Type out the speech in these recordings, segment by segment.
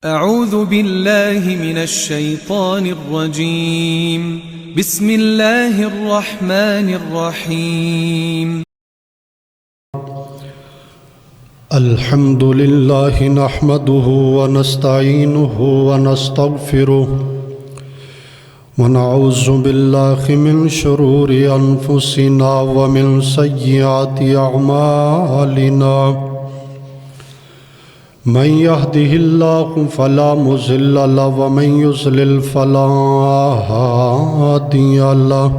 اعوذ باللہ من الشیطان الرجیم بسم اللہ الرحمن الرحیم الحمد للہ نحمده ونستعینه ونستغفره ونعوذ باللہ من شرور انفسنا ومن سیئات اعمالنا من يهده الله فلا مضل له ومن يضلل فلا هادي له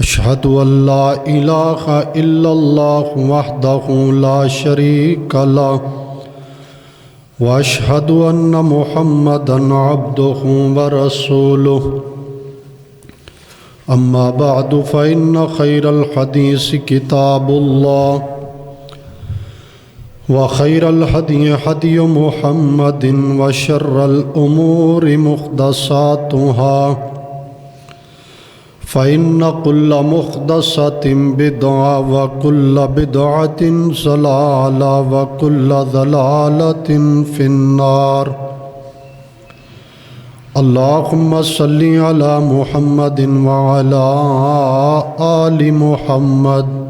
أشهد أن لا إله إلا الله وحده لا شريك له وأشهد أن محمدا عبده ورسوله أما بعد فإن خير الحديث كتاب الله وخير الهدي هدي محمد وشر الأمور محدثاتها فإن كل محدثة بدعة وكل بدعة ضلالة وكل ضلالة في النار اللهم صل على محمد وعلى آل محمد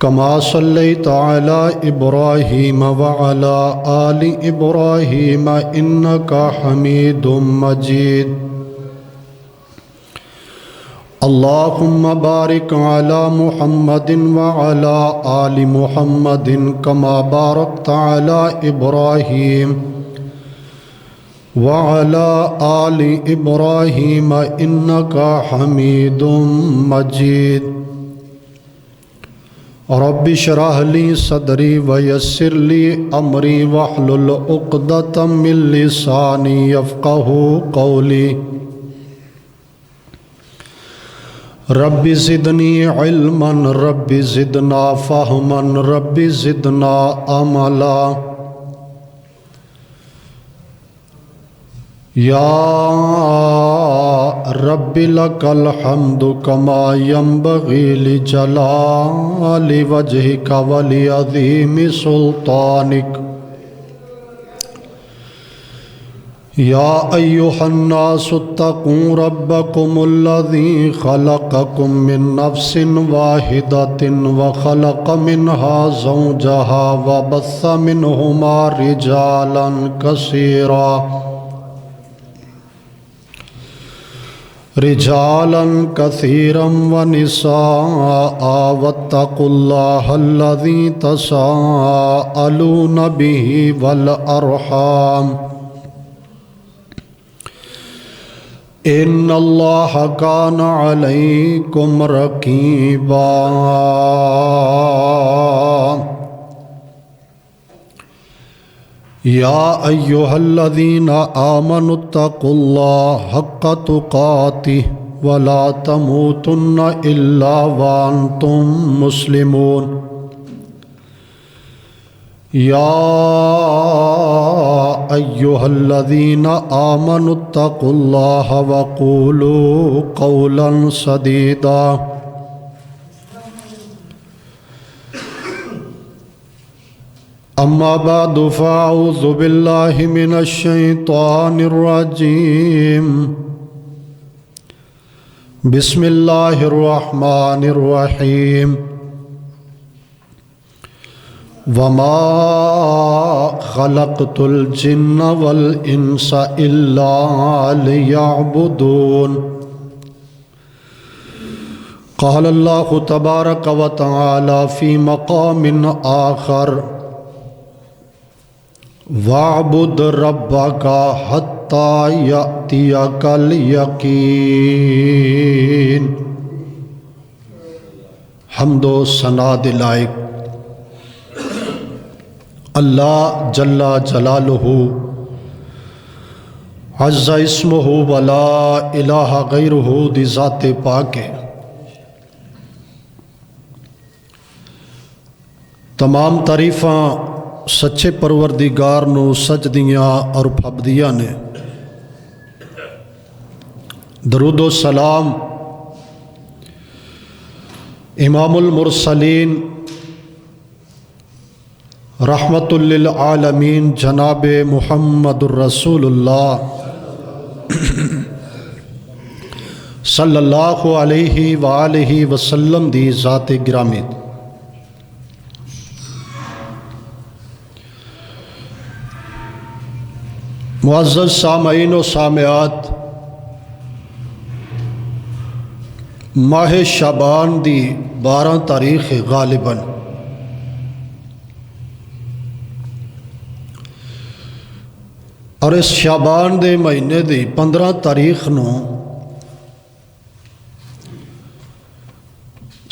كما صليت على إبراهيم وعلى آل إبراهيم إنك حميد مجيد اللهم بارك على محمد وعلى آل محمد كما باركت على إبراهيم وعلى آل إبراهيم إنك حميد مجيد رب اشرح لي صدري ويسر لي أمري واحلل عقدة من لساني يفقهوا قولي رب زدني علما رب زدنا فهما رب زدنا عملا یا رب لک الحمد کما ینبغی لجلال وجہک ولعظیم سلطانک یا ایہا الناس اتقوا ربکم الذی خلقکم من نفس واحدۃ وخلق منها زوجها وبث منہما رجالا کثیرا ونساء واتقوا اللہ الذی تساءلون به والارحام ان اللہ کان علیکم رقیبا یا ایہا الذین آمنوا اتقوا اللہ حق تقاتہ ولا تموتن الا وانتم مسلمون یا ایہا الذین آمنوا اتقوا اللہ وقولوا قولا سدیدا اما بعد فاعوذ باللہ من الشیطان الرجیم بسم اللہ الرحمن الرحیم وما خلقت الجن والانس الا لیعبدون قال اللہ تبارک وتعالی فی مقام آخر وَاعْبُدْ رَبَّكَ حَتَّى يَأْتِيَكَ الْيَقِينُ حمد و ثنا لائق اللہ جل جلالہ عز اسمہ ولا الہ غیرہ دی ذات پاک ہے۔ تمام تعریفاں سچے پروردگار نو سجدیاں اور پھبدیاں نے۔ درود و سلام امام المرسلین رحمت للعالمین جناب محمد الرسول اللہ صلی اللہ علیہ وآلہ وسلم دی ذات گرامی۔ معزز سامعین و سامعات، ماہ شعبان دی 12 تاریخ غالباً اور اس شعبان دے مہینے دی 15 تاریخ نو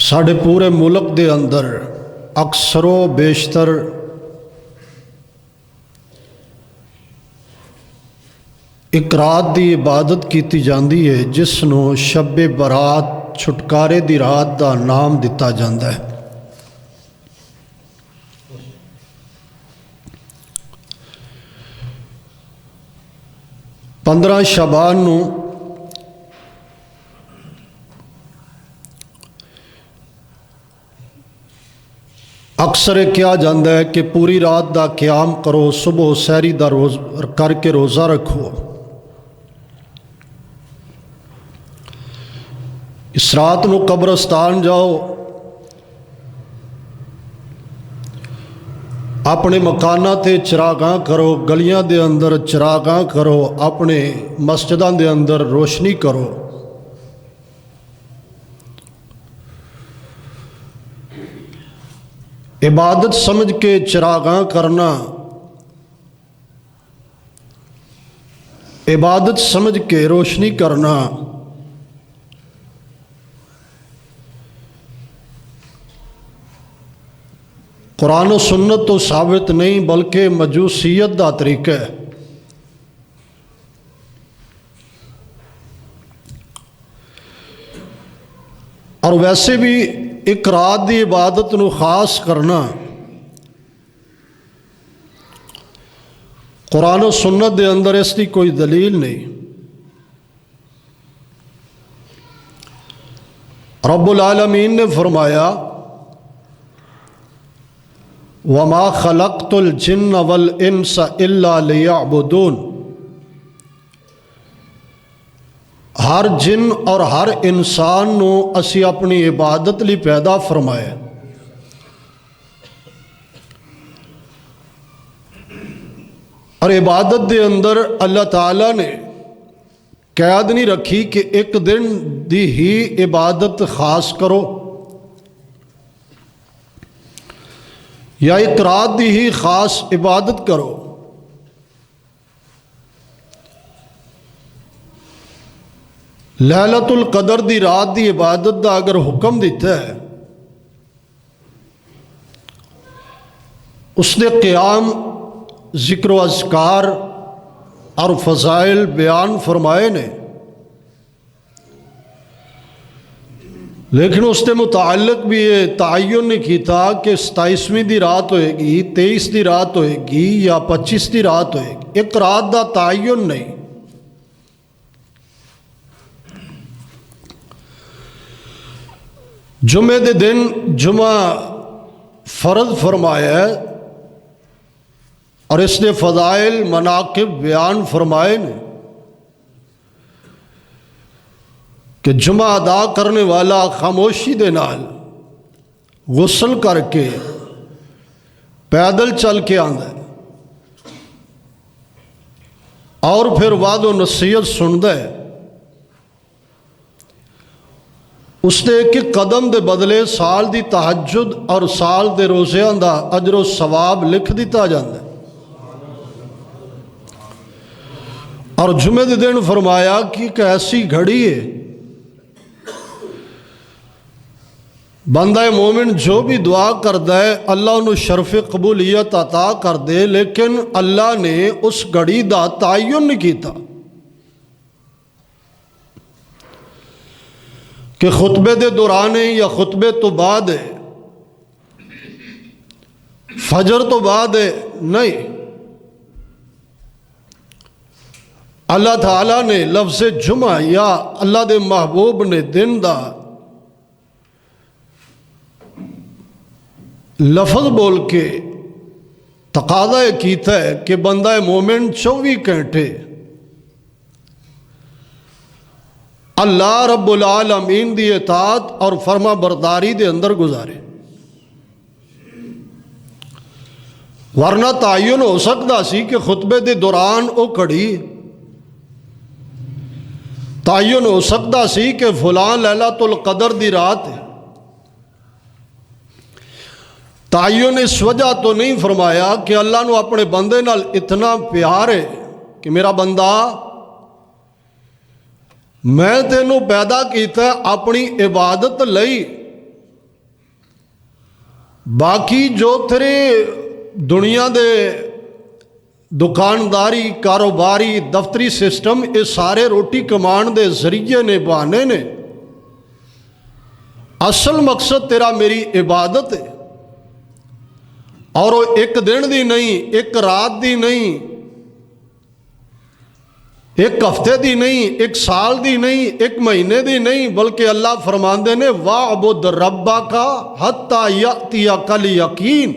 ساڑھے پورے ملک دے اندر اکثر و بیشتر ایک رات دی عبادت کیتی جاندی ہے جس نو شب برات چھٹکارے دی رات دا نام دتا جاندا ہے۔ پندرہ شعبان نو اکثر کیا جاندہ ہے کہ پوری رات دا قیام کرو، صبح سحری دا کر کے روزہ رکھو۔ اس رات نو قبرستان جاؤ، اپنے مکاناں تے چراغاں کرو، گلیاں دے اندر چراغاں کرو، اپنے مسجداں دے اندر روشنی کرو۔ عبادت سمجھ کے چراغاں کرنا، عبادت سمجھ کے روشنی کرنا قرآن و سنت تو ثابت نہیں بلکہ مجوسیت دا طریقہ ہے۔ اور ویسے بھی ایک رات دی عبادت نو خاص کرنا قرآن و سنت دے اندر اس دی کوئی دلیل نہیں۔ رب العالمین نے فرمایا وَمَا خَلَقْتُ الْجِنَّ وَالْإِنسَ إِلَّا لِيَعْبُدُونَ، ہر جن اور ہر انسان نو اسی اپنی عبادت لی پیدا فرمایا۔ اور عبادت دے اندر اللہ تعالیٰ نے قید نہیں رکھی کہ ایک دن دی ہی عبادت خاص کرو یا ایک رات دی ہی خاص عبادت کرو۔ لیلۃ القدر دی رات دی عبادت دا اگر حکم دیتا ہے، اس نے قیام، ذکر و اذکار اور فضائل بیان فرمائے نے، لیکن اس نے متعلق بھی یہ تعین نہیں کیتا کہ 27ویں دی رات ہوئے گی، 23 دی رات ہوئے گی یا 25 دی رات ہوئے گی۔ ایک رات دا تعین نہیں۔ جمعے دے دن جمعہ فرض فرمایا ہے اور اس نے فضائل مناقب بیان فرمائے نے کہ جمعہ ادا کرنے والا خاموشی دے نال غسل کر کے پیدل چل کے آندا ہے اور پھر وعد و نصیحت سندا ہے، اس نے ایک ایک قدم دے بدلے سال دی تہجد اور سال دے روزیاں دا اجر و ثواب لکھ دیتا جاندا ہے۔ اور جمعے دے دن فرمایا کہ ایک ایسی گھڑی ہے بندہ مومن جو بھی دعا کردا ہے اللہ انہوں شرف قبولیت عطا کر دے، لیکن اللہ نے اس گھڑی دا تعین نہیں کیتا کہ خطبے دے دوران ہے یا خطبے تو بعد ہے، فجر تو بعد ہے، نہیں۔ اللہ تعالیٰ نے لفظ جمعہ یا اللہ دے محبوب نے دن دا لفظ بول کے تقاضا یہ کیتا ہے کہ بندہ مومن 24 گھنٹے اللہ رب العالمین دی اطاعت اور فرما برداری دے اندر گزارے، ورنہ تعین ہو سکتا سی کہ خطبے دے دوران او کھڑی، تعین ہو سکتا سی کہ فلاں لیلۃ القدر دی رات ہے۔ تعین اس وجہ تو نہیں فرمایا کہ اللہ نو اپنے بندے نال اتنا پیار ہے کہ میرا بندہ میں تینوں پیدا کیتا ہے اپنی عبادت لئی، باقی جو تیرے دنیا دے دکانداری کاروباری دفتری سسٹم یہ سارے روٹی کمان دے ذریعے نے بہانے نے، اصل مقصد تیرا میری عبادت ہے، اور وہ ایک دن دی نہیں، ایک رات دی نہیں، ایک ہفتے دی نہیں، ایک سال دی نہیں، ایک مہینے دی نہیں، بلکہ اللہ فرماندے نے وَاعْبُدْ رَبَّكَ حَتَّى يَأْتِيَكَ الْيَقِينُ،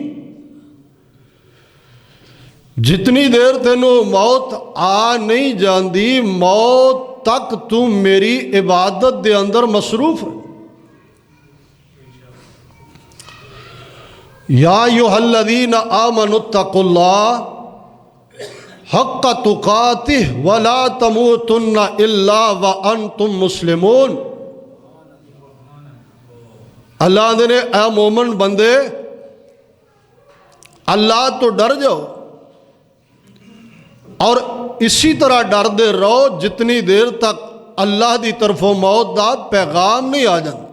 جتنی دیر تینوں موت آ نہیں جاندی موت تک تو میری عبادت دے اندر مصروف ہے۔ یا ایھا الذین آمنوا اتقوا اللہ حق تقاتہ ولا تموتن الا وانتم مسلمون، اللہ نے اے مومن بندے اللہ تو ڈر جاؤ، اور اسی طرح ڈردے رہو جتنی دیر تک اللہ دی طرفوں موت دا پیغام نہیں آ جاتا۔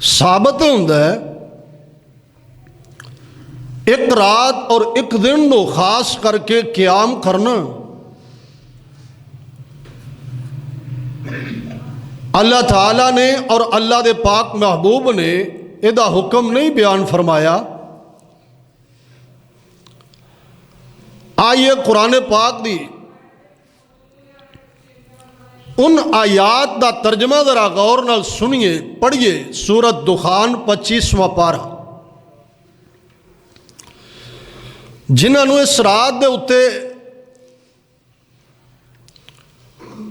ثابت ہوندا ہے ایک رات اور ایک دن نو خاص کر کے قیام کرنا اللہ تعالیٰ نے اور اللہ دے پاک محبوب نے ادا حکم نہیں بیان فرمایا۔ آئیے قرآن پاک دی ان آیات دا ترجمہ ذرا غور نال سنیے، پڑھیے سورۃ دخان 25واں پارہ، جنہاں نو اس رات دے اتے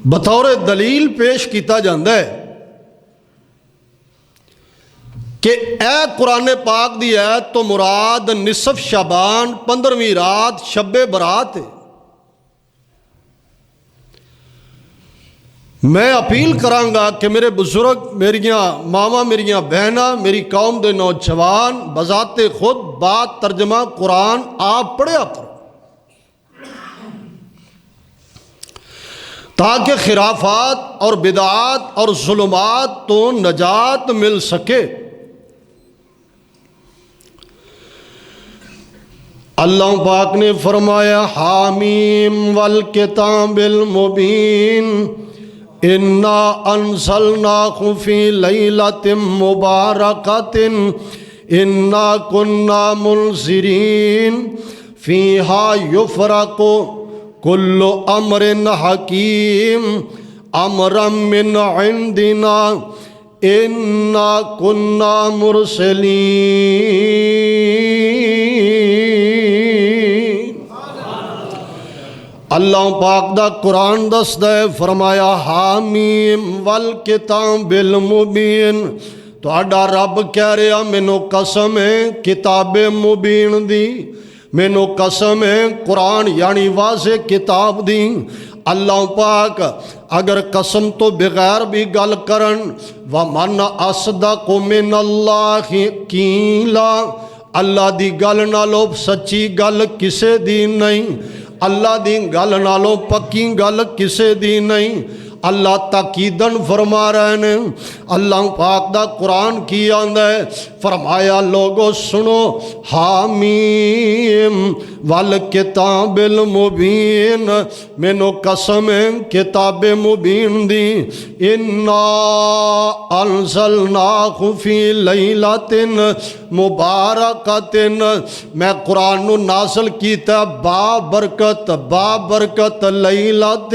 بطور دلیل پیش کیتا جاندہ ہے کہ اے قرآن پاک دی آیت تو مراد نصف شعبان 15ویں رات شب برات ہے۔ میں اپیل کرانگا کہ میرے بزرگ، میریاں ماما، میریاں بہناں، میری قوم دے نوجوان بذات خود بات ترجمہ قرآن آپ پڑھیا کرو تاکہ خرافات اور بدعات اور ظلمات تو نجات مل سکے۔ اللہ پاک نے فرمایا حامیم والکتاب المبین انا انزلناہ فی لیلۃ مبارکۃ انا کنا منذرین فیہا یفرق کل امر حکیم امرا من عندنا انا کنا مرسلین۔ اللہ پاک دا قرآن دستا ہے، فرمایا حامیم والکتاب المبین، تو اڈا رب کہہ رہا مینو قسم ہے کتاب مبین دی، مینو قسم ہے قرآن یعنی واضح کتاب دی۔ اللہ پاک اگر قسم تو بغیر بھی گل کرن وَمَنْ أَصْدَقُ مِنَ اللَّهِ قِيلًا، اللہ دی گل نالوں سچی گل کسے دی نہیں، اللہ دی گل نالوں پکی گل کسے دی نہیں۔ اللہ تاکیدن فرما رہے ہیں۔ اللہ پاک دا قرآن کی آندہ ہے، فرمایا لوگو سنو حامیم والکتاب المبین، مینو قسم ہے کتاب مبین دی، انا انزلناہ فی لیلۃ مبارکۃ، میں قرآن نو نازل کیتا با برکت لیلۃ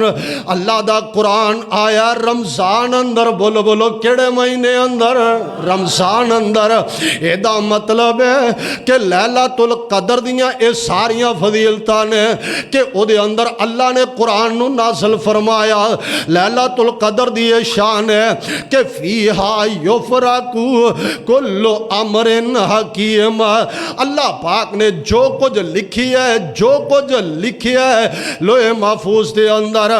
قرآن اللہ دا قرآن آیا رمضان اندر بولو بولو کیڑے مہینے اندر رمضان اندر اے دا مطلب ہے کہ لیلۃ القدر دیاں اے ساریاں فضیلتاں نے کہ او دے اندر اللہ نے قرآن نو نازل فرمایا لیلۃ القدر دی شان ہے کہ فیہا یفرقو کل امر حکیم اللہ پاک نے جو کچھ لکھی ہے لوح محفوظ دے اندر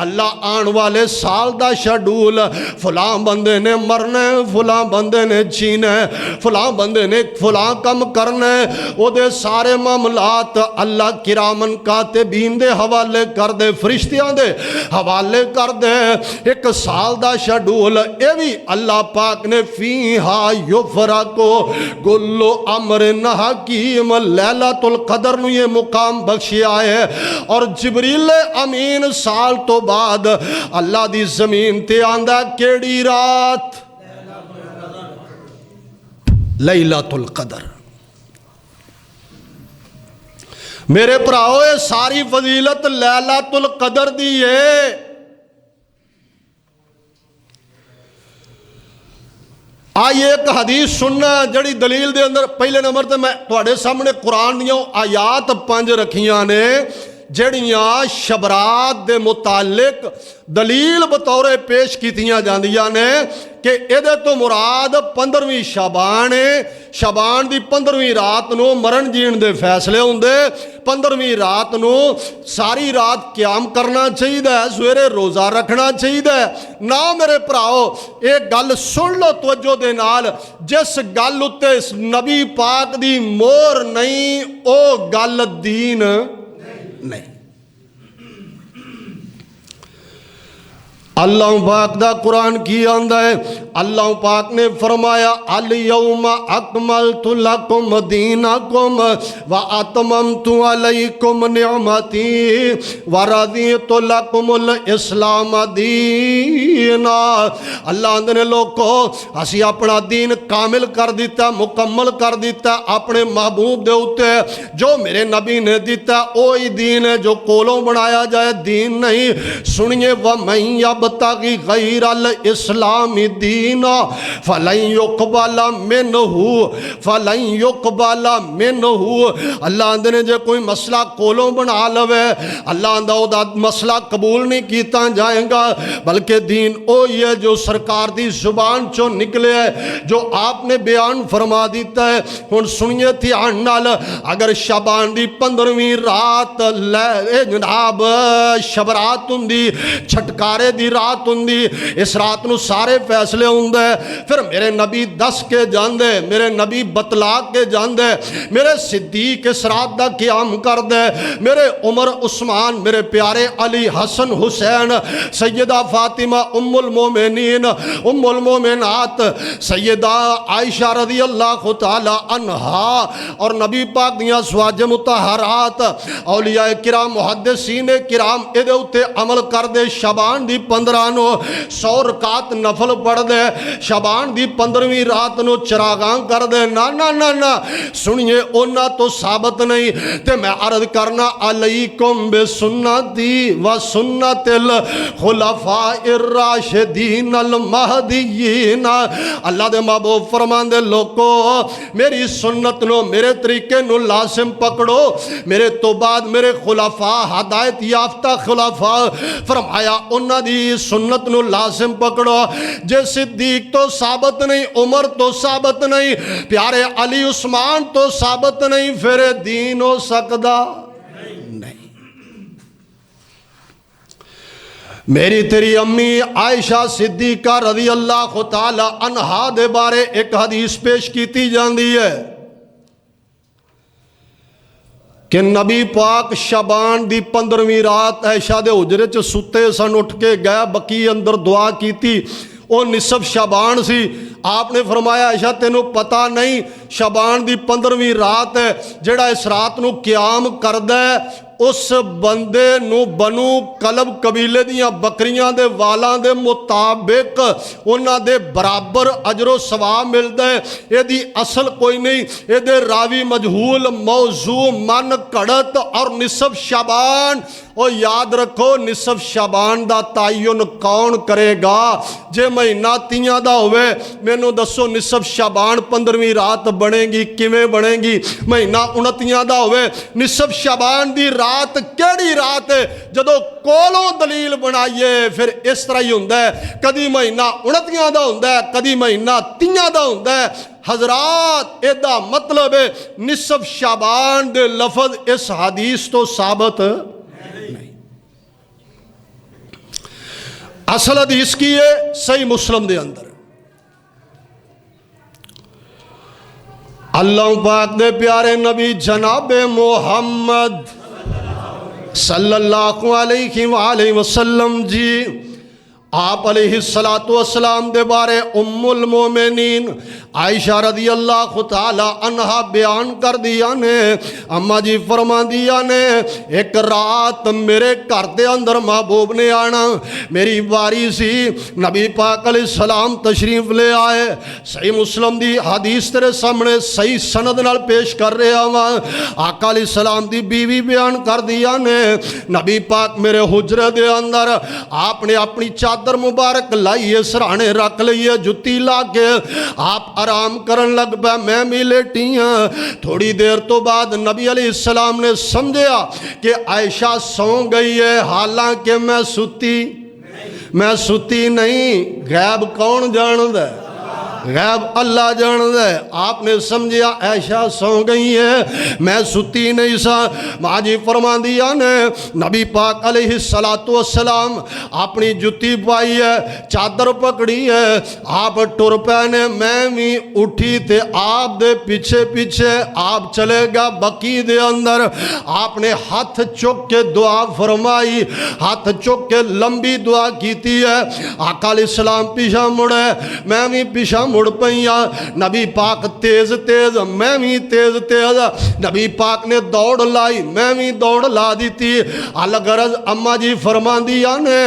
اللہ آن والے سال دا شیڈول فلاں بندے نے مرنا ہے فلاں بندے نے جینا ہے فلاں بندے نے فلاں کم کرنا ہے او دے سارے معاملات اللہ کرامن کاتبین دے حوالے کر دے فرشتیاں دے حوالے کر دے ایک سال دا شیڈول اے بھی اللہ پاک نے فیہا یفرقو کل امر حکیم لیلۃ القدر نو یہ مقام بخشیا ہے اور جبریل امین سال تو بعد اللہ دی زمین تے آندا کیڑی رات لیلۃ القدر میرے بھراؤ یہ ساری فضیلت لیلۃ القدر دی ہے آئیے ایک حدیث سننا جڑی دلیل دے اندر پہلے نمبر تے میں تواڈے سامنے قرآن دیاں آیات 5 رکھیاں نے جڑیاں شبرات دے متعلق دلیل بطور پیش کیتیاں جاندیاں نے کہ ایدے تو مراد 15ویں شعبان ہے شعبان دی 15ویں رات نو مرن جین دے فیصلے ہوندے 15ویں رات نو ساری رات قیام کرنا چاہیے سویرے روزہ رکھنا چاہیے نہ میرے بھراؤ ایک گل سن لو توجہ دے نال جس گل اتے نبی پاک دی مور نہیں او گل دین نہیں اللہ پاک دا قرآن کی آندہ ہے اللہ پاک نے فرمایا الیوم اکملت لکم دینکم واتممت علیکم نعمتی ورضیت لکم الاسلام دینا اللہ نے لوگوں اسی اپنا دین کامل کر دیتا مکمل کر دیتا اپنے محبوب دے ہوتے جو میرے نبی نے دیتا وہی دین ہے جو کولوں بنایا جائے دین نہیں سنیے وَمَن يَبْتَغِ غَيْرَ الْإِسْلَامِ دِينًا فَلَن يُقْبَلَ مِنْهُ اللہ نے جو کوئی مسئلہ کولوں بنا لوے اللہ دا مسئلہ قبول نہیں کیتا جائے گا بلکہ دین وہی ہے جو سرکار دی زبان چوں نکلے ہے جو آپ نے بیان فرما دیتا ہے ہن سنیے دھیان نال اگر شعبان دی 15ویں رات جناب شبرات ہوندی چھٹکارے دی رات ہوندی اس رات نو سارے فیصلے ہوندے پھر میرے نبی دس کے جاندے میرے نبی بتلا کے جاندے میرے صدیق اس رات دا قیام کر دے میرے عمر عثمان میرے پیارے علی حسن حسین سیدہ فاطمہ ام المومنین ام المومنات سیدہ عائشہ رضی اللہ تعالی عنہا اور نبی پاک دیاں ازواج مطہرات اولیاء کرام محدثین کرام اے دے اوتے عمل کر دے شعبان دی 15 نو 100 رکعت نفل پڑھ دے شعبان دی 15ویں رات نو چراغاں کر دے نا سنیے اونا تو ثابت نہیں تے میں عرض کرنا علیکم بسنتی و سنت الخلفاء الراشدین المہدیین اللہ دے محبوب فرمان دے لوگو میری سنت نو میرے طریقے نو لازم پکڑو میرے تو بعد میرے خلفاء ہدایت یافتہ خلفاء فرمایا انہاں دی سنت نو لازم پکڑو جے صدیق تو ثابت نہیں عمر تو ثابت نہیں پیارے علی عثمان تو ثابت نہیں پھر دین ہو سکدا نہیں میری تیری امی عائشہ صدیقہ رضی اللہ تعالی عنہا دے بارے ایک حدیث پیش کیتی جاندی ہے کہ نبی پاک شعبان دی 15ویں رات عائشہ دے حجرے چ ستے سن اٹھ کے گیا بقی اندر دعا کیتی او نصف شعبان سی آپ نے فرمایا عائشہ تینوں پتہ نہیں شعبان دی 15ویں رات ہے جڑا اس رات نو قیام کردہ ہے اس بندے نو بنو کلب قبیلے دیاں بکریاں دے والاں دے مطابق انہاں دے برابر اجر و ثواب ملدا ہے اے دی اصل کوئی نہیں اے دے راوی مجہول موضوع من کڑت اور نصف شعبان ਉਹ ਯਾਦ ਰੱਖੋ ਨਿਸਫ ਸ਼ਾਬਾਨ ਦਾ ਤਾਯਨ ਕੌਣ ਕਰੇਗਾ? ਜੇ ਮਹੀਨਾ 30 ਦਾ ਹੋਵੇ, ਮੈਨੂੰ ਦੱਸੋ ਨਿਸਫ ਸ਼ਾਬਾਨ 15ਵੀਂ ਰਾਤ ਬਣੇਗੀ ਕਿਵੇਂ ਬਣੇਗੀ? ਮਹੀਨਾ 29 ਦਾ ਹੋਵੇ, ਨਿਸਫ ਸ਼ਾਬਾਨ ਦੀ ਰਾਤ ਕਿਹੜੀ ਰਾਤ ਹੈ? ਜਦੋਂ ਕੋਲੋਂ ਦਲੀਲ ਬਣਾਈਏ ਫਿਰ ਇਸ ਤਰ੍ਹਾਂ ਹੀ ਹੁੰਦਾ ਹੈ, ਕਦੀ ਮਹੀਨਾ 29 ਦਾ ਹੁੰਦਾ ਹੈ, ਕਦੀ ਮਹੀਨਾ 30 ਦਾ ਹੁੰਦਾ ਹੈ। ਹਜ਼ਰਾਤ, ਇਹਦਾ ਮਤਲਬ ਹੈ ਨਿਸਫ ਸ਼ਾਬਾਨ ਦੇ ਲਫ਼ਜ਼ ਇਸ ਹਦੀਸ ਤੋਂ ਸਾਬਤ ਨਹੀਂ। ਅਸਲ ਹਦੀਸ ਕੀ ਹੈ? ਸਹੀ ਮੁਸਲਮ ਦੇ ਅੰਦਰ اللہ پاک دے پیارے نبی جناب محمد صلی اللہ علیہ وآلہ وسلم جی آپ علیہ السلام دے بارے ام المومنین عائشہ رضی اللہ تعالی عنہ بیان کر دیا نے، اما جی فرما دیا نے ایک رات میرے گھر دے اندر محبوب نے آنا، میری واری سی، نبی پاک علیہ السلام تشریف لے آئے۔ صحیح مسلم دی حدیث تیرے سامنے صحیح سند نال پیش کر رہے ہاں۔ آقا علیہ السلام دی بیوی بیان کر دیا نے، نبی پاک میرے حجرے دے اندر آپ نے اپنی چادر مبارک لائیے، سرانے رکھ لئیے، جتی لا کے آپ آرام کرن لگ پہ، میں بھی لیٹی ہاں۔ تھوڑی دیر تو بعد نبی علیہ السلام نے سمجھیا کہ عائشہ سو گئی ہے، حالانکہ میں ستی نہیں۔ غیب کون جاند ہے؟ غیب اللہ جاند ہے۔ آپ نے سمجھیا عائشہ سو گئی ہے، میں ستی نہیں سا۔ ماں جی فرما دیا نے نبی پاک علیہ السلام اپنی جتی پائی ہے، چادر پکڑی ہے، آپ ٹر پینے، میں بھی اٹھی تے آپ دے پیچھے پیچھے آپ چلے گا بقی دے اندر۔ آپ نے ہاتھ چک کے دعا فرمائی، ہاتھ چک کے لمبی دعا کیتی ہے۔ آقا علیہ السلام پیچھا مڑے، میں بھی پیچھا مڑ پئیاں۔ نبی پاک تیز تیز، میں بھی تیز تیز۔ نبی پاک نے دوڑ لائی، میں بھی دوڑ لا دیتی۔ الغرض اما جی فرما دیا نے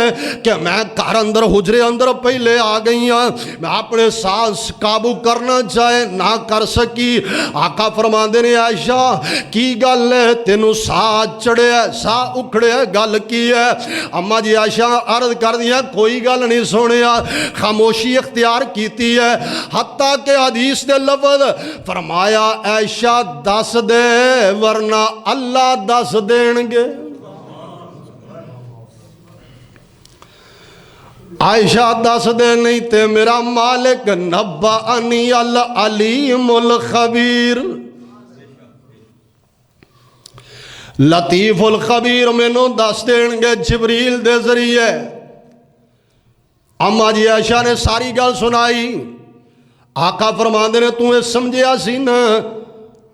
کہ میں گھر اندر حجرے اندر پہلے آ گئی ہاں، میں اپنے سانس قابو کرنا چاہے نہ کر سکی۔ آقا فرما دے نے عائشہ کی گل ہے؟ تینوں سا چڑھے ہے، سا اکھڑے ہے، گل کی ہے؟ اما جی عائشہ عرض کر دیا کوئی گل نہیں سنیا، خاموشی اختیار کیتی ہے۔ حتیٰ کہ حدیث دے لفظ فرمایا عائشہ دس دے ورنہ اللہ دس دین گے۔ عائشہ دس دے نہیں تے میرا مالک نبأنی العلیم الخبیر، لطیف الخبیر مینوں دس دین گے جبریل دے ذریعے۔ اما جی عائشہ نے ساری گل سنائی۔ آقا فرماندے نے تو سمجھیا سی نا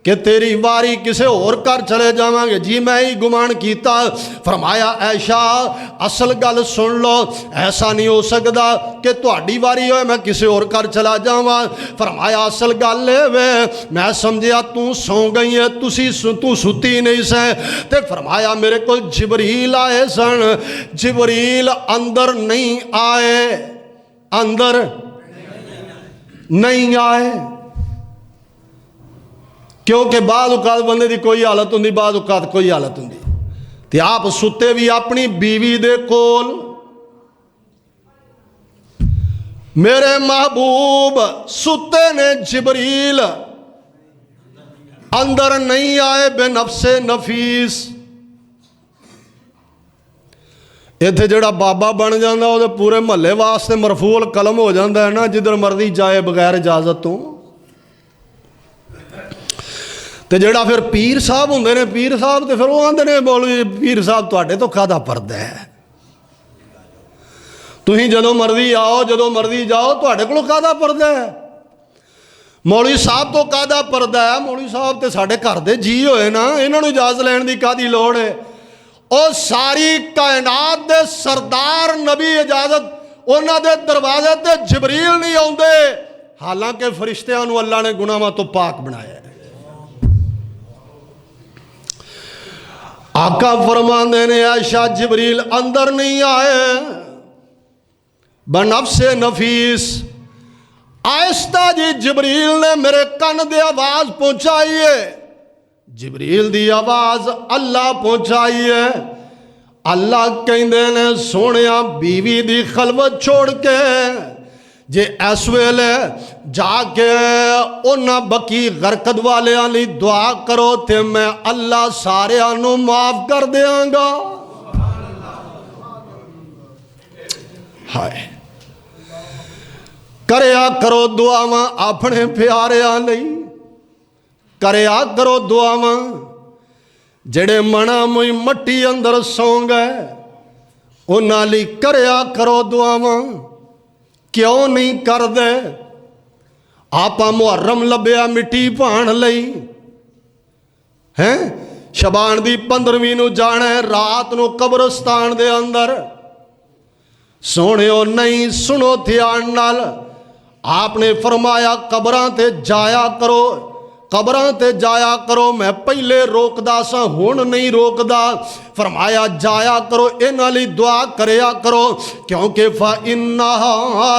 کہ تیری واری کسے اور کر چلے جاواں گے؟ جی میں ہی گمان کیتا۔ فرمایا عائشہ اصل گل سن لو، ایسا نہیں ہو سکتا کہ تہاڈی واری ہوئے میں کسے اور کر چلا جاواں۔ فرمایا اصل گل اے وے میں سمجھیا تو سو گئی ہے، تو ستی نہیں سے۔ تے فرمایا میرے کو جبریل آئے سن، جبریل اندر نہیں آئے، اندر نہیں آئے، کیونکہ بعض اوقات بندے دی کوئی حالت ہوندی، بعض اوقات کوئی حالت ہوندی۔ تے آپ ستے بھی اپنی بیوی دے کول، میرے محبوب ستے نے، جبریل اندر نہیں آئے بے نفس نفیس۔ ایتھے جڑا بابا بن جاندہ وہ پورے محلے واسطے مرفوع القلم ہو جاندہ ہے نا، جدھر مرضی جائے بغیر اجازت تو۔ تے جڑا پھر پیر صاحب ہوندے نے، پیر صاحب تے پھر وہ آندے نے مولوی پیر صاحب تواڈے تو کھادا پردہ ہے، تہیں جدوں مرضی آؤ جدوں مرضی جاؤ، تواڈے کولوں کھادا پردہ ہے؟ مولوی صاحب تو کھادا پردہ ہے، مولوی صاحب تے ساڈے گھر دے جی ہوئے نا، انہاں نوں اجازت لین دی کادی لوڑ ہے؟ اور ساری کائنات دے سردار نبی اجازت انہاں دے دروازے تے جبریل نہیں آوندے، حالانکہ فرشتیاں نوں اللہ نے گناہاں تو پاک بنایا ہے۔ آقا فرماندے نے عائشہ جبریل اندر نہیں آئے بنفس نفیس۔ آہستہ جی جبریل نے میرے کن دے آواز پہنچائی ہے، جبریل دی آواز اللہ پہنچائی ہے۔ اللہ کہندے نے سونیا بیوی دی خلوت چھوڑ کے جے اس ویلے جا کے اونا بکی غرقد والے آلی دعا کرو تے میں اللہ سارے آنو معاف کر دیاں گا. ہائے کریا کرو دعاواں اپنے پیارے آلی، کریا کرو دعاواں جڑے منا موئی مٹی اندر سوں گئے انہاں لی کریا کرو دعاواں. کیوں نہیں کر دے؟ آپا محرم لبیا مٹی پان لئی ہیں، شبان دی 15ویں نو جانے رات نو قبرستان دے اندر سونے ہو نہیں سنو دھیان نال. آپ نے فرمایا قبراں تے جایا کرو، قبراں تے جایا کرو. میں پہلے روکدا سا ہون نہیں روکدا. فرمایا جایا کرو انہاں لئی دعا کریا کرو کیونکہ فَإِنَّهَا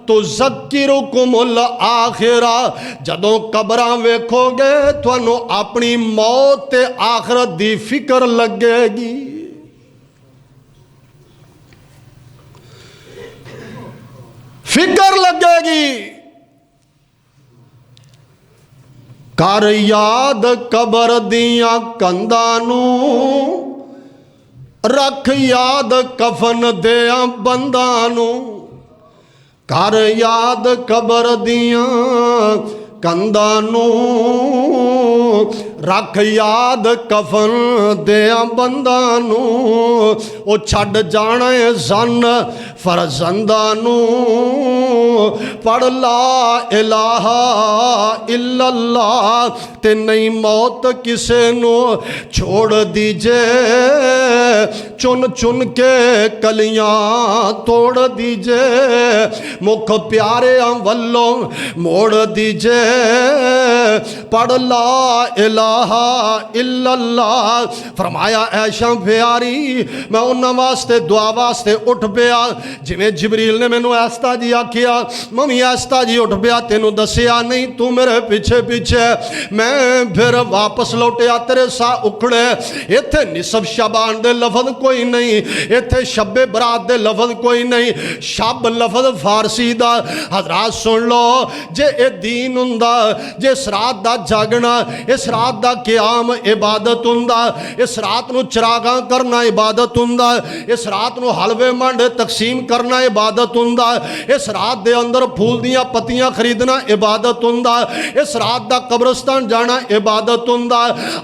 تُذَكِّرُكُمُ الْآخِرَةَ. جدوں قبراں ویکھو گے تانوں اپنی موت تے آخرت دی فکر لگے گی. فکر لگے گی. کر یاد قبر دیاں کندانو، رکھ یاد کفن دیاں بندانو. کر یاد قبر دیاں کندانو، رکھ یاد کفن دیاں بندانو. او چھڈ جانا ہے زن فرزندانو. پڑھ لا الہ الا اللہ تے نہیں موت کسے نو چھوڑ دیجے. چن چن کے کلیاں توڑ دیجے. مکھ پیارے والوں موڑ دیجے. پڑھ لا الہ الا اللہ. فرمایا ایشاں پیاری میں انہاں واسطے دعا واسطے اٹھ پیا جویں جبریل نے مینوں ایستا جی آکھیا ممی ایستا جی اٹھ پیا تینوں دسیا نہیں تو میرے پیچھے پیچھے. میں پھر واپس لوٹیا تیرے سا اکھڑے. ایتھے نصف شعبان دے لفظ کوئی نہیں، ایتھے شب برات دے لفظ کوئی نہیں. شب لفظ فارسی دا حضرات سن لو جے اے دین ہوندا جے اس رات دا جاگنا اس رات دا قیام عبادت ہوندا، اس رات نو چراغاں کرنا عبادت ہوندا، اس رات نو حلوے مانڈے تقسیم کرنا عبادت ہوندا، اس رات دے اندر پھول دیاں پتیاں خریدنا عبادت ہوندا، اس رات دا قبرستان جانا عبادت ہوندا.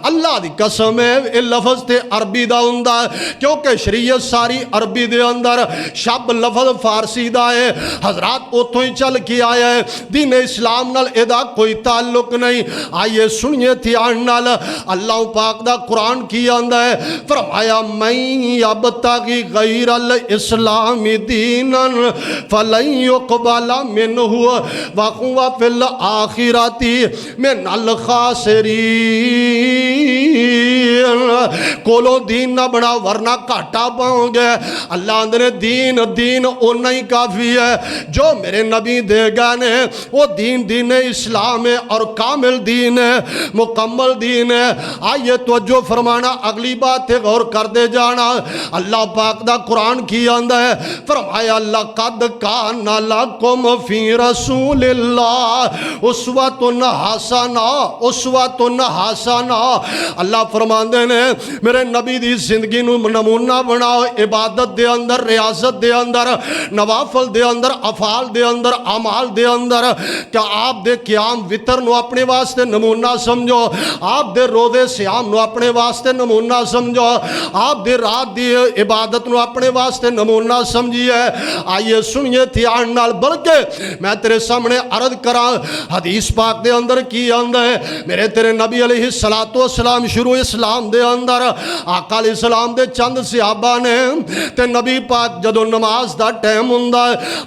اللہ دی قسم ہے اے لفظ تے عربی دا ہوندا کیونکہ شریعت ساری عربی دے اندر، شب لفظ فارسی دا ہے. حضرات اتھوں ہی چل کے آیا ہے، دین اسلام نال ادا کوئی تعلق نہیں. آئیے سنیے دھیان نال اللہ پاک دا قرآن کی آندا ہے. فرمایا من یبتغی غیر الاسلام دینا فلن یقبل منہ وہو فی الآخرۃ من الخاسرین. کولو دین نہ بنا ورنہ گھاٹا پاؤ گے. اللہ اندر دین دین اونا ہی کافی ہے جو میرے نبی دے گا نے. وہ دین اسلام ہے اور کامل دین ہے، مکمل دین ہے. آئیے توجہ فرمانا اگلی بات غور کر دے جانا. اللہ پاک دا قرآن کی آندا ہے فرمایا لقد کان لکم فی رسول اللہ اسوۃ حسنہ. اسوۃ حسنہ اللہ فرماندے نے میرے نبی دی زندگی نو نمونہ بناؤ عبادت دے اندر، ریاضت دے اندر، نوافل دے اندر، افعال دے اندر، اعمال دے اندر. کیا آپ دے قیام وتر نو اپنے واسطے نمونہ سمجھو، آپ دے روزے سیام نو اپنے واسطے نمونہ سمجھو، آپ دے رات دی عبادت نو اپنے واسطے نمونہ سمجھیے. آئیے سنیے دھیان نال. بلکہ میں تیرے سامنے عرض کراں حدیث پاک دے اندر کی آندا ہے میرے تیرے نبی علیہ السلام شروع اسلام دے اندر آقا علیہ السلام دے چند صحابہ نے تے نبی پاک جدو نماز دا ٹائم ہوندا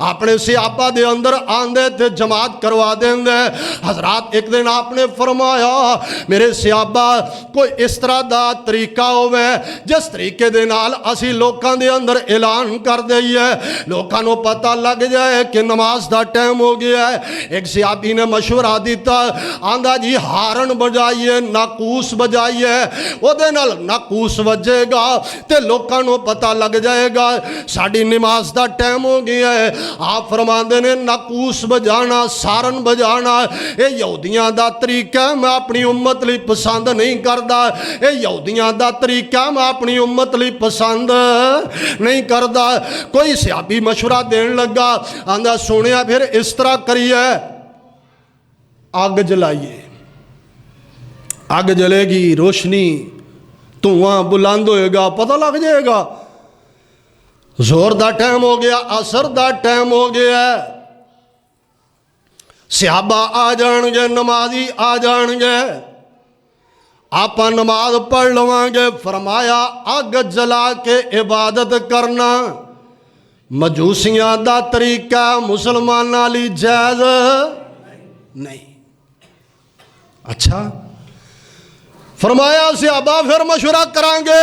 اپنے صحابہ دے اندر آندے تے جماعت کروا دیندے. حضرات ایک دن آپ نے فرمایا میرے صحابہ کوئی اس طرح دا طریقہ ہوئے جس طریقے دے نال اسی لوکاں دے اندر اعلان کر دئیے لوکاں نو پتہ لگ جائے کہ نماز دا ٹائم ہو گیا ہے. ایک صحابی نے مشورہ دیتا آندہ جی ہارن بجائیے، ناقوس بجائیے. ਉਹਦੇ ਨਾਲ ਨਾਕੂਸ ਵੱਜੇਗਾ ਤੇ ਲੋਕਾਂ ਨੂੰ ਪਤਾ ਲੱਗ ਜਾਏਗਾ ਸਾਡੀ ਨਮਾਜ਼ ਦਾ ਟਾਈਮ ਹੋ ਗਿਆ ਹੈ। ਆਪ ਫਰਮਾਉਂਦੇ ਨੇ ਨਾਕੂਸ ਵਜਾਣਾ, ਸਾਰਨ ਵਜਾਣਾ ਇਹ ਯਹੂਦੀਆਂ ਦਾ ਤਰੀਕਾ, ਮੈਂ ਆਪਣੀ ਉਮਤ ਲਈ ਪਸੰਦ ਨਹੀਂ ਕਰਦਾ। ਇਹ ਯਹੂਦੀਆਂ ਦਾ ਤਰੀਕਾ, ਮੈਂ ਆਪਣੀ ਉਮਤ ਲਈ ਪਸੰਦ ਨਹੀਂ ਕਰਦਾ। ਕੋਈ ਸਿਹਾਬੀ ਮਸ਼ਵਰਾ ਦੇਣ ਲੱਗਾ, ਆਂਦਾ ਸੁਣਿਆ ਫਿਰ ਇਸ ਤਰ੍ਹਾਂ ਕਰੀਏ, ਅੱਗ ਜਲਾਈਏ, ਅੱਗ ਜਲੇਗੀ, ਰੋਸ਼ਨੀ ਧੂਆਂ ਬੁਲੰਦ ਹੋਏਗਾ, ਪਤਾ ਲੱਗ ਜਾਏਗਾ ਜ਼ੋਰ ਦਾ ਟਾਈਮ ਹੋ ਗਿਆ, ਅਸਰ ਦਾ ਟਾਈਮ ਹੋ ਗਿਆ। ਸਿਹਾਬਾ ਆ ਜਾਣਗੇ, ਨਮਾਜ਼ੀ ਆ ਜਾਣਗੇ, ਆਪਾਂ ਨਮਾਜ਼ ਪੜ੍ਹ ਲਵਾਂਗੇ। ਫਰਮਾਇਆ ਅੱਗ ਜਲਾ ਕੇ ਇਬਾਦਤ ਕਰਨਾ ਮਜੂਸੀਆਂ ਦਾ ਤਰੀਕਾ, ਮੁਸਲਮਾਨਾਂ ਲਈ ਜਾਇਜ਼ ਨਹੀਂ। ਅੱਛਾ, ਫਰਮਾਇਆ ਸਿਹਾਬਾ ਫਿਰ ਮਸ਼ਵਰਾ ਕਰਾਂਗੇ।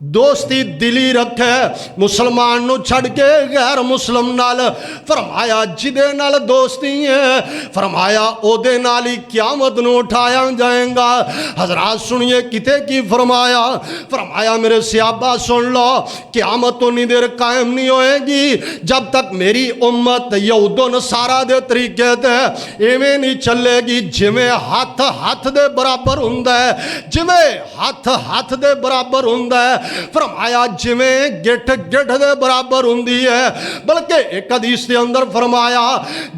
دوستی دلی رکھے مسلمان نو چھڑ کے غیر مسلم نال، فرمایا جدے نال دوستی ہے فرمایا او دے نال ہی قیامت نو اٹھایا جائے گا۔ حضرات سنیے کتے کی فرمایا، فرمایا میرے صحابہ سن لو، قیامت اتنی دیر قائم نہیں ہوئے گی جب تک میری امت یہود و نصارا دے طریقے تے ایویں نہیں چلے گی جویں ہاتھ ہاتھ دے برابر ہوندا ہے، جویں ہاتھ دے برابر ہوندا ہے، فرمایا جویں گٹھ گٹھ دے برابر ہوندی ہے، بلکہ ایک حدیث دے اندر فرمایا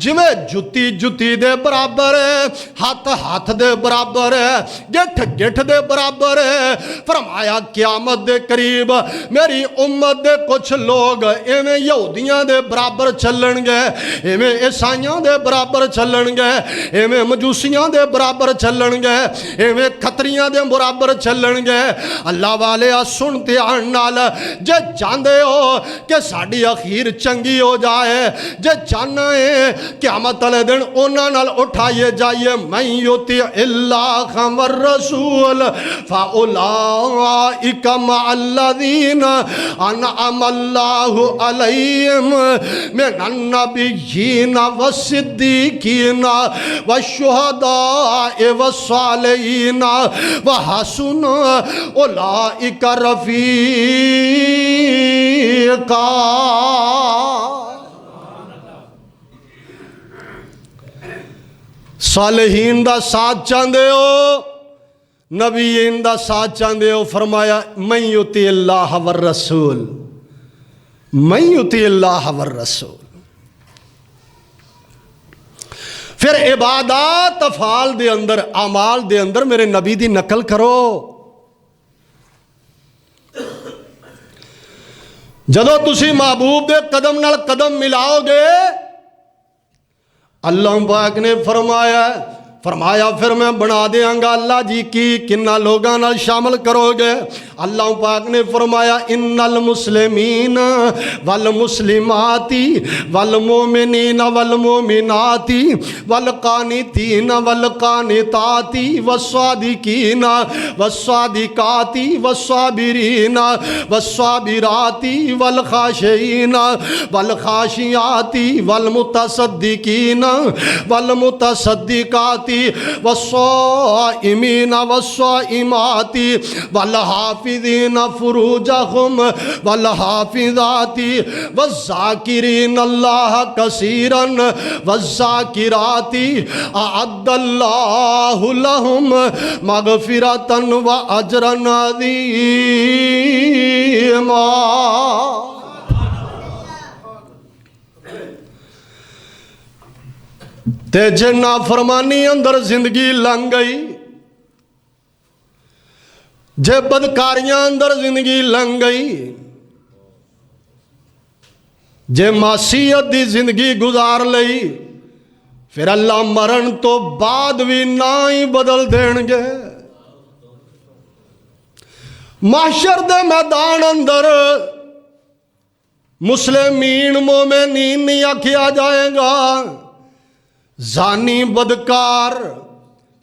جویں جتی جتی دے برابر ہے، ہاتھ دے برابر ہے، گٹھ گٹھ دے برابر ہے۔ فرمایا قیامت دے قریب میری امت دے کچھ لوگ ایویں یہودیاں دے برابر چلن گے، ایویں عیسائیاں دے برابر چلن گے، ایویں مجوسیاں دے برابر چلن گے، ایویں کھتریاں دے برابر چلن گے۔ اللہ والے سن دھیان نال، جے چاہندے ہو کہ ساڈی اخیر چنگی ہو جائے، جے چاہنا ہے قیامت والے دن انہاں نال اٹھائے جائیے، من یطیع اللہ والرسول فاولئک مع الذین انعم اللہ علیہم من النبیین والصدیقین والشہداء والصالحین وحسن اولئک رفیقا۔ صالحین دا ساتھ چاہندے ہو، نبیین دا ساتھ چاہندے ہو، فرمایا من یطیع اللہ والرسول، من یطیع اللہ والرسول۔ پھر عبادات افعال دے اندر اعمال دے اندر میرے نبی دی نقل کرو۔ جدو تسی محبوب دے قدم نال قدم ملاؤ گے، اللہ پاک نے فرمایا پھر میں بنا دیاں گا اللہ جی کی کنہ لوگاں نال شامل کرو گے۔ اللہ پاک نے فرمایا ان المسلمین والمسلمات والمؤمنین والمؤمنات والقانتین والقانتات والصادقین والصادقات والصابرین والصابرات والخاشعین والخاشعات والمتصدقین والمتصدقات والصائمین والصائمات والحافظین فروجہم والحافظات والذاکرین اللہ کثیرا والذاکرات اعد اللہ لہم مغفرتا واجرا عظیما۔ تے جے نافرمانی اندر زندگی لنگ گئی، جے بدکاریاں اندر زندگی لنگ گئی، جے معصیت دی زندگی گزار لئی، پھر اللہ مرن تو بعد بھی نہ ہی بدل دین گے۔ محشر دے میدان اندر مسلمین مومنین نہیں آکھیا جائے گا، زانی بدکار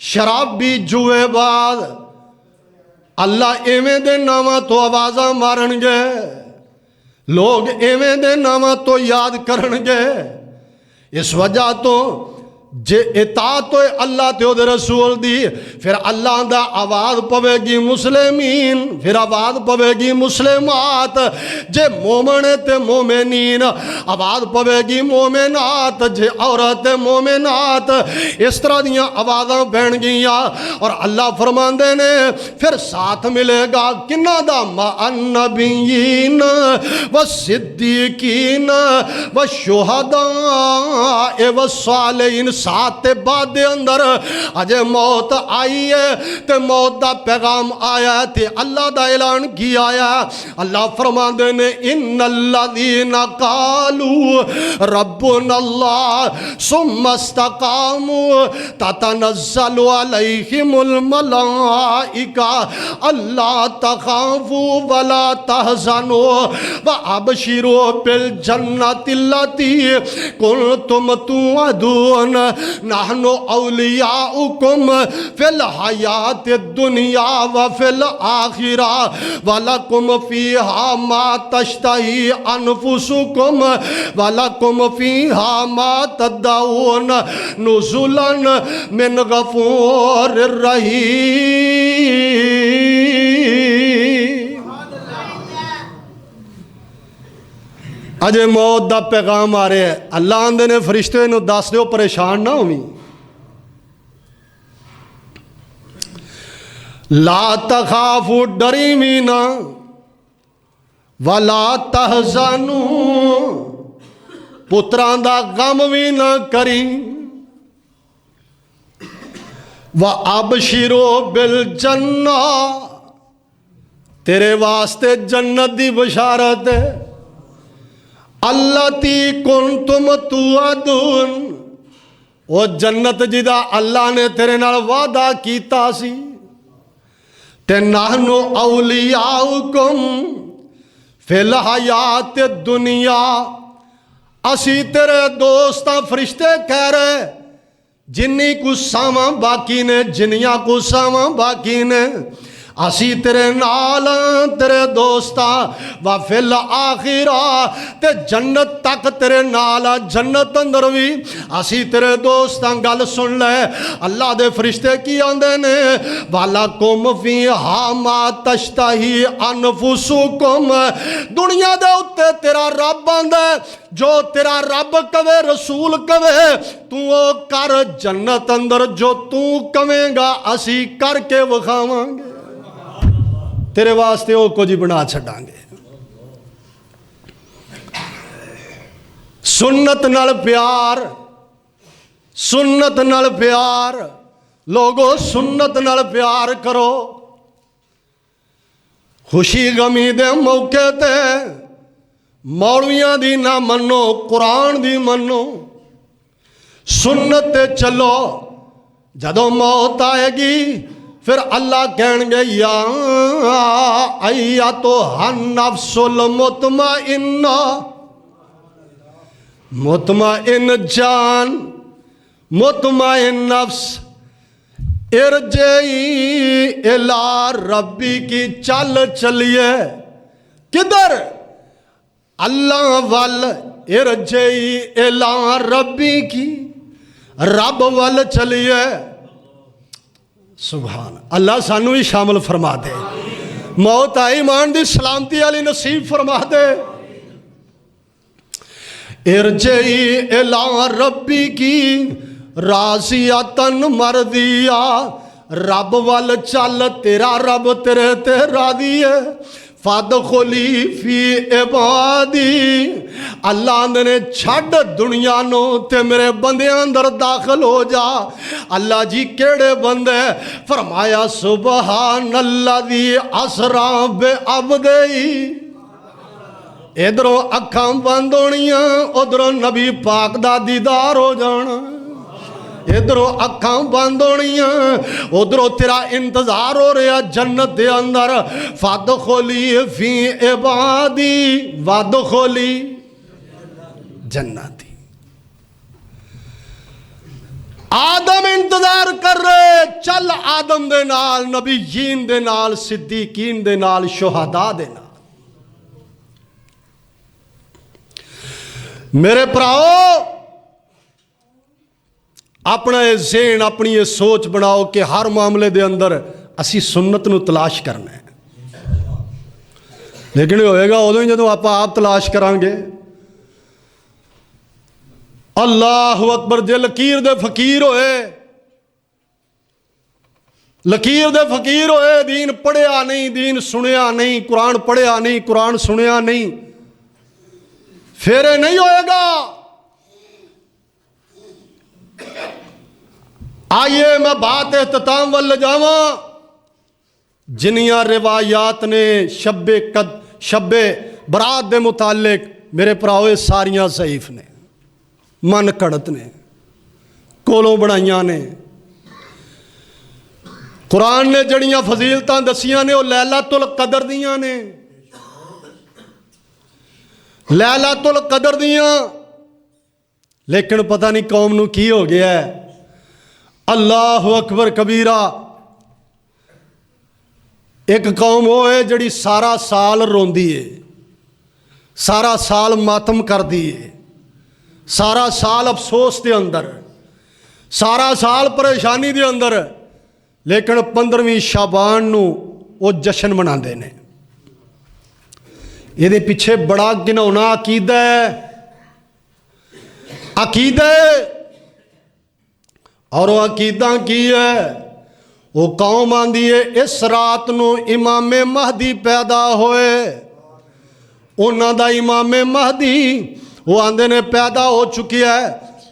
شرابی جوئے باز اللہ ایویں دے نامہ تو آوازاں مارن گے، لوگ ایویں دے نامہ تو یاد کرن گے۔ اس وجہ تو جے اطاعت ہوئے اللہ تے دے رسول دی، پھر اللہ دا آواز پوے گی مسلمین، پھر آواز پوے گی مسلمات، جے مومن تے مومنین آواز پوے گی مومنات، جے عورت مومنات، اس طرح دیاں آوازاں بین گیاں۔ اور اللہ فرماندے نے پھر ساتھ ملے گا کنہ دا مع النبیین والصدیقین والشہداء والصالحین۔ ساتھ بعد دے اندر اجے موت آئی ہے تے موت دا پیغام آیا ہے تے اللہ دا اعلان کیا آیا ہے۔ اللہ فرماندے نے ان الذین قال قالوا ربنا الله ثم استقاموا تتنزل عليهم الملائكة ألا تخافوا ولا تحزنوا وأبشروا بالجنة التي كنتم توعدون نحن أولياؤكم في الحياة الدنيا وفي الآخرة ولكم فيها ما تشتهي أنفسكم ولكم فيها ما تدعون نزلا من غفور رحيم. اجے موت دا پیغام آ رہا ہے. اللہ آندے نے فرشتے نو دس دیو پریشان نہ ہوئی. لا تخافوا ڈری بھی نہ ولا تحزنوا پتران دا غم بھی نہ کری وابشروا بالجنہ تیرے واسطے جنت دی بشارت ہے اللاتی کنتم توعدون وہ جنت جدا اللہ نے تیرے نال وعدہ کیتا سی تے نحنو اولیاؤکم فی الحیات الدنیا اسی تیرے دوستاں فرشتے کہہ رہے جنی کو ساواں باقی نے جنیاں کو ساواں باقی نے اسی تیرے نال تیرے دوستاں وفی الآخرہ تے جنت تک تیرے نال جنت اندر بھی اسی تیرے دوستاں. گل سن لے اللہ دے فرشتے کی آندے نے وَلَكُمْ فِيهَا مَا تَشْتَهِي أَنفُسُكُمْ دنیا دے اُتے تیرا رب آندے جو تیرا رب کہے رسول کہے تو او کر جنت اندر جو تو کہیں گا اسی کر کے وکھاواں گے تیرے واسطے او کو جی بنا چھڑاں گے. سنت نال پیار سنت نال پیار لوگو سنت نال پیار کرو. خوشی غمی دے موقع تے مولویاں دی نہ منو قرآن دی منو سنت تے چلو. جدو موت آئے گی پھر اللہ کہن گے یا ایتھا النفس المطمئنہ مطمئن جان مطمئن نفس ارجعی الی ربی کی چل چلیے کدھر اللہ وال ارجعی الی ربی کی رب وال چلیے. سبحان اللہ سانو ہی شامل فرما دے موت آئی ایمان دی سلامتی علی نصیب فرما دے. ارجعی الی ربی کی راضیتن مرضیہ رب وال چل تیرا رب تیرے تے راضی ہے. فادخلی فی عبادی اللہ نے چھڑ دنیا نو تے میرے بندے اندر داخل ہو جا. اللہ جی کیڑے بندے فرمایا سبحان الذی اسرا بعبدہ. ادھروں اکھاں بند ہونیاں ادھروں نبی پاک دا دیدار ہو جانا. ادھروں اکھاں بند ہونیاں ادھروں تیرا انتظار ہو رہا جنت دے اندر. فادخلی فی عبادی وادخلی جنتی. آدم انتظار کر رہے چل آدم دے نال نبیین دے نال صدیقین دے نال شہداء دے نال. میرے پراؤ اپنا یہ ذہن اپنی یہ سوچ بناؤ کہ ہر معاملے دے اندر اسی سنت نو تلاش کرنا ہے. لیکن یہ ہوئے گا ادھوں ہی جدوں آپ تلاش کران گے. اللہ اکبر جے لکیر دے فقیر ہوئے لکیر دے فقیر ہوئے دین پڑھیا نہیں دین سنیا نہیں قرآن پڑھیا نہیں قرآن سنیا نہیں پھر نہیں ہوئے گا. آئیے میں بات اختتام وال جاواں. جنیاں روایات نے شب برات دے متعلق میرے ਭਰਾਓ ਇਹ ਸਾਰੀਆਂ ਜ਼ਈਫ ਨੇ, ਮਨ ਘੜਤ ਨੇ, ਕੋਲੋਂ ਬਣਾਈਆਂ ਨੇ। ਕੁਰਾਨ ਨੇ ਜਿਹੜੀਆਂ ਫਜ਼ੀਲਤਾਂ ਦਸੀਆਂ ਨੇ ਉਹ ਲੈਲਾਤੁਲ ਕਦਰ ਦੀਆਂ ਨੇ, ਲੈਲਾਤੁਲ ਕਦਰ ਦੀਆਂ। ਲੇਕਿਨ ਪਤਾ ਨਹੀਂ ਕੌਮ ਨੂੰ ਕੀ ਹੋ ਗਿਆ ਹੈ। ਅੱਲਾਹੁ ਅਕਬਰ ਕਬੀਰਾ। ਇੱਕ ਕੌਮ ਉਹ ਹੈ ਜਿਹੜੀ ਸਾਰਾ ਸਾਲ ਰੋਂਦੀ ਹੈ, ਸਾਰਾ ਸਾਲ ਮਾਤਮ ਕਰਦੀ ਹੈ, ਸਾਰਾ ਸਾਲ ਅਫਸੋਸ ਦੇ ਅੰਦਰ, ਸਾਰਾ ਸਾਲ ਪਰੇਸ਼ਾਨੀ ਦੇ ਅੰਦਰ, ਲੇਕਿਨ 15ਵੀਂ ਸ਼ਾਬਾਨ ਨੂੰ ਉਹ ਜਸ਼ਨ ਮਨਾਉਂਦੇ ਨੇ। ਇਹਦੇ ਪਿੱਛੇ ਬੜਾ ਘਿਨਾਉਣਾ ਅਕੀਦਾ ਹੈ, ਅਕੀਦਾ। ਔਰ ਉਹ ਅਕੀਦਾ ਕੀ ਹੈ? ਉਹ ਕੌਮ ਆਂਦੀ ਹੈ ਇਸ ਰਾਤ ਨੂੰ ਇਮਾਮੇ ਮਹਦੀ ਪੈਦਾ ਹੋਏ। ਉਹਨਾਂ ਦਾ ਇਮਾਮੇ ਮਹਦੀ ਉਹ ਆਂਦੇ ਨੇ ਪੈਦਾ ਹੋ ਚੁੱਕਿਆ ਹੈ।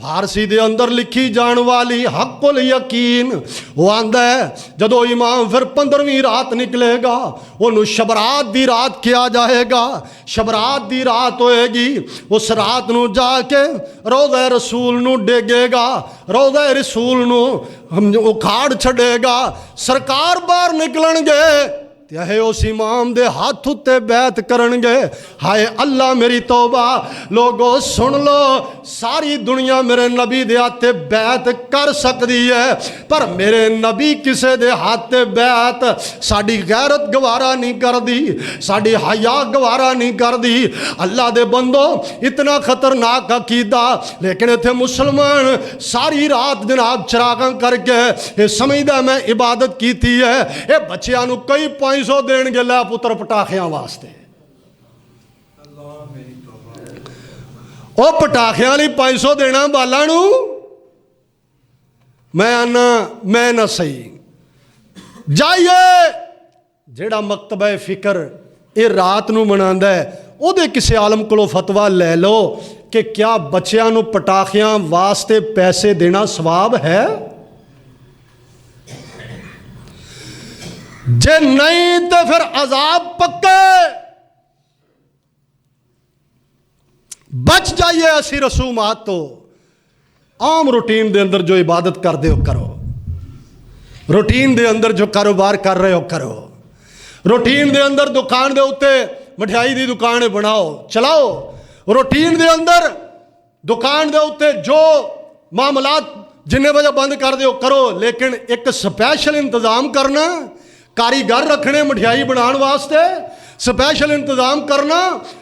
فارسی دے اندر لکھی جان والی حق الیقین وہ آندا ہے جدو امام پھر 15ویں رات نکلے گا انہوں شبرات دی رات کیا جائے گا. شبرات دی رات ہوئے گی. اس رات نو جا کے روضہ رسول نو ڈیگے گا, روضہ رسول نو اکھاڑ چھڑے گا. سرکار باہر نکلن گے ہے اس امام دے ہاتھ اتے بیعت کرن گے. ہائے اللہ میری توبہ, لوگو سن لو, ساری دنیا میرے نبی دے ہاتھ بیعت کر سکتی ہے پر میرے نبی کسے دے ہاتھ بیعت ساڑی غیرت گوارا نہیں کر دی, ساڑی حیا گوارا نہیں کر دی. اللہ دے بندو اتنا خطرناک عقیدہ, لیکن ایتھے مسلمان ساری رات جناب چراغاں کر کے یہ سمجھدا میں عبادت کیتی ہے. اے بچیاں نو کئی 500 دین گے لے پتر پٹاخیاں واسطے. او پٹاخیاں لی 500 دینا بالا نو میں نہ صحیح. جائیے جیڑا مکتبہ فکر اے رات نو مناندا ہے او دے کسے عالم کولو فتویٰ لے لو کہ کیا بچیاں نو پٹاخیاں واسطے پیسے دینا ثواب ہے. جے نہیں تو پھر عذاب پکے. بچ جائیے ایسی رسومات تو عام روٹین دے اندر جو عبادت کر دے ہو کرو, روٹین دے اندر جو کاروبار کر رہے ہو کرو, روٹین دے اندر دکان دے اتے مٹھائی دی دکان بناؤ چلاؤ, روٹین دے اندر دکان دے اتے جو معاملات جنہیں وجہ بند کر دے ہو کرو, لیکن ایک سپیشل انتظام کرنا, کاریگر رکھنے مٹھائی بنان واسطے, سپیشل انتظام کرنا,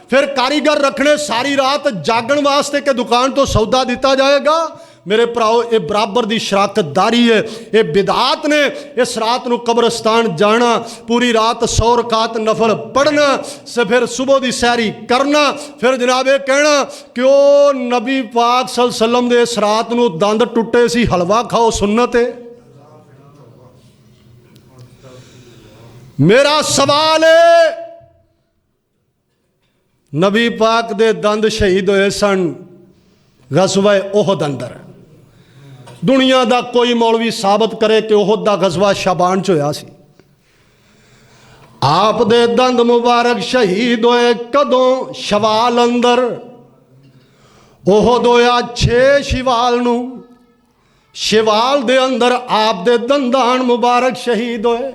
پھر کاریگر رکھنے ساری رات جاگن واسطے کہ دکان تو سودا دیتا جائے گا. میرے پراؤ یہ برابر دی شراکت داری ہے. یہ بدعات نے اس رات نو قبرستان جانا, پوری رات 100 رکعت نفل پڑھنا, سے پھر صبح دی سیری کرنا, پھر جناب یہ کہنا کہ او نبی پاک صلی اللہ علیہ وسلم دے اس رات نو دند ٹوٹے سی حلوہ کھاؤ سنت ہے. میرا سوال ہے, نبی پاک دے دند شہید ہوئے سن غزوہ احد اندر. دنیا دا کوئی مولوی ثابت کرے کہ احد دا غزوہ شعبان چ ہویا سی. آپ دے دند مبارک شہید ہوئے کدوں؟ شوال اندر. احد ہویا 6 شوال نو. شوال دے اندر آپ دے دندان مبارک شہید ہوئے.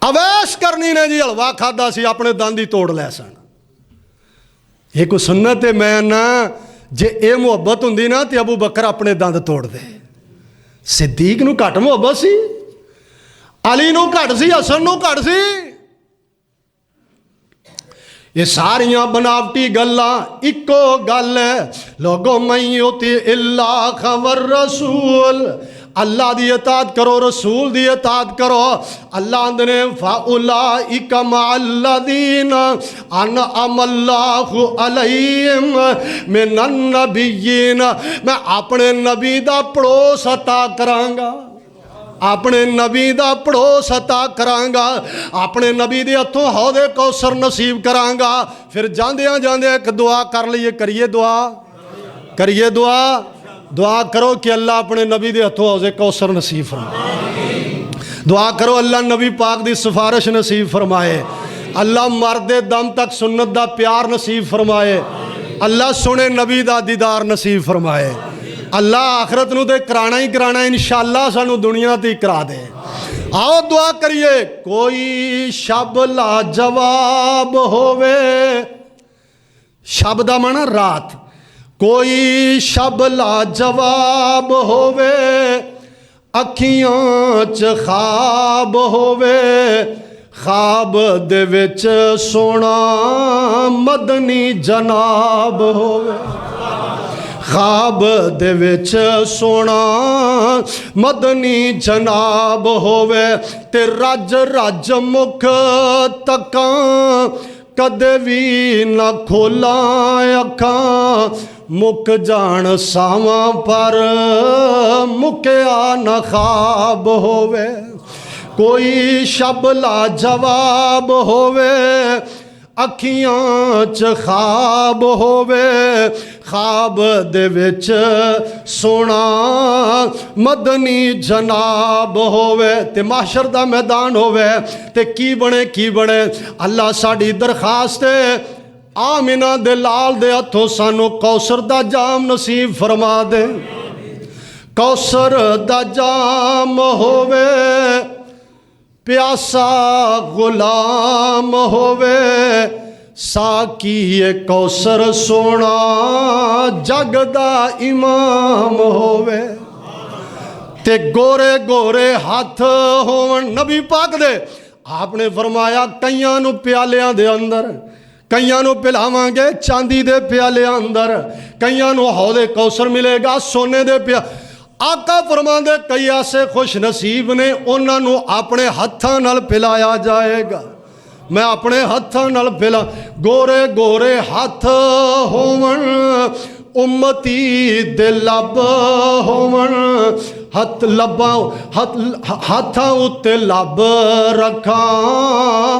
اویس کرنی نے جی حلوہ کھادا سی اپنے دند ہی توڑ لے سن. یہ کوئی سنت ہے؟ میں نہ جے اے محبت ہوندی نا تے ابو بکر اپنے دند توڑ دے. صدیق نو گھٹ محبت سی, علی نو گھٹ سی, حسن نو گھٹ سی. یہ ساریاں بناوٹی گلاں اکو گل ہے. لوگوں میں یوتی اللہ خبر رسول, اللہ دی اطاعت کرو, رسول دی اطاعت کرو. اللہ اندنے فَأُولَئِكَ مَعَ الَّذِينَ أَنْعَمَ اللَّهُ عَلَيْهِمْ مِنَ النَّبِيِّينَ. میں اپنے نبی دا پڑوس عطا کرانگا, اپنے نبی دا پڑوس عطا کرانگا, اپنے نبی دے ہتھوں حوض کوثر نصیب کرانگا. پھر جاندیاں جاندیاں ایک دعا کر لئیے, کریے دعا, کریے دعا, دعا کرو کہ اللہ اپنے نبی دے ہتھوں حوض کوثر نصیب فرمائے. دعا کرو اللہ نبی پاک دی سفارش نصیب فرمائے. اللہ مرد دم تک سنت دا پیار نصیب فرمائے. اللہ سنے نبی دا دیدار نصیب فرمائے. اللہ آخرت نو دے کرانا ہی کرانا, انشاءاللہ سانو دنیا تے کرا دے. آؤ دعا کریے. کوئی شب لا جواب ہووے, شب دا مانا رات, کوئی شب لا جواب ہووے, اکھیاں چ خواب ہووے, خواب دے وچ سونا مدنی جناب ہووے, خواب دے وچ سونا مدنی جناب ہووے. تے رج رج مکھ تکاں کدے بھی نہ کھولاں اکھاں, مک جان ساواں پر مکیا نہ خواب ہووے. کوئی شب لا جواب ہووے, ਅੱਖੀਆਂ 'ਚ ਖਾਬ ਹੋਵੇ, ਖਾਬ ਦੇ ਵਿੱਚ ਸੋਹਣਾ ਮਦਨੀ ਜਨਾਬ ਹੋਵੇ, ਤੇ ਮਾਸ਼ਰ ਦਾ ਮੈਦਾਨ ਹੋਵੇ ਤੇ ਕੀ ਬਣੇ ਅੱਲਾ ਸਾਡੀ ਦਰਖਾਸਤ ਹੈ ਆਮਿਨਾ ਦੇ ਲਾਲ ਦੇ ਹੱਥੋਂ ਸਾਨੂੰ ਕੌਸਰ ਦਾ ਜਾਮ ਨਸੀਬ ਫਰਮਾ ਦੇ। ਕੌਸਰ ਦਾ ਜਾਮ ਹੋਵੇ, ਪਿਆਸਾ ਗੁਲਾਮ ਹੋਵੇ, ਸਾਕੀ ਕੌਸਰ ਸੋਹਣਾ ਜਗ ਦਾ ਇਮਾਮ ਹੋਵੇ, ਤੇ ਗੋਰੇ ਗੋਰੇ ਹੱਥ ਹੋਵਣ ਨਬੀ ਪਾਕ ਦੇ। ਆਪਨੇ ਫਰਮਾਇਆ ਕਈਆਂ ਨੂੰ ਪਿਆਲਿਆਂ ਦੇ ਅੰਦਰ, ਕਈਆਂ ਨੂੰ ਪਿਲਾਵਾਂਗੇ ਚਾਂਦੀ ਦੇ ਪਿਆਲਿਆਂ ਅੰਦਰ, ਕਈਆਂ ਨੂੰ ਹੌਲੇ ਕੌਸਰ ਮਿਲੇਗਾ ਸੋਨੇ ਦੇ ਪਿਆ। ਆਕਾ ਫਰਮਾਉਂਦੇ ਕਈ ਐਸੇ ਖੁਸ਼ ਨਸੀਬ ਨੇ ਉਹਨਾਂ ਨੂੰ ਆਪਣੇ ਹੱਥਾਂ ਨਾਲ ਪਿਲਾਇਆ ਜਾਏਗਾ। ਮੈਂ ਆਪਣੇ ਹੱਥਾਂ ਨਾਲ ਪਿਲਾ, ਗੋਰੇ ਗੋਰੇ ਹੱਥ ਹੋਵਣ, ਉਮਤੀ ਦੇ ਲੱਭ ਹੋਵਣ, ਹੱਥ ਲੱਭਾਂ ਹੱਥਾਂ ਉੱਤੇ ਲੱਭ ਰੱਖਾਂ,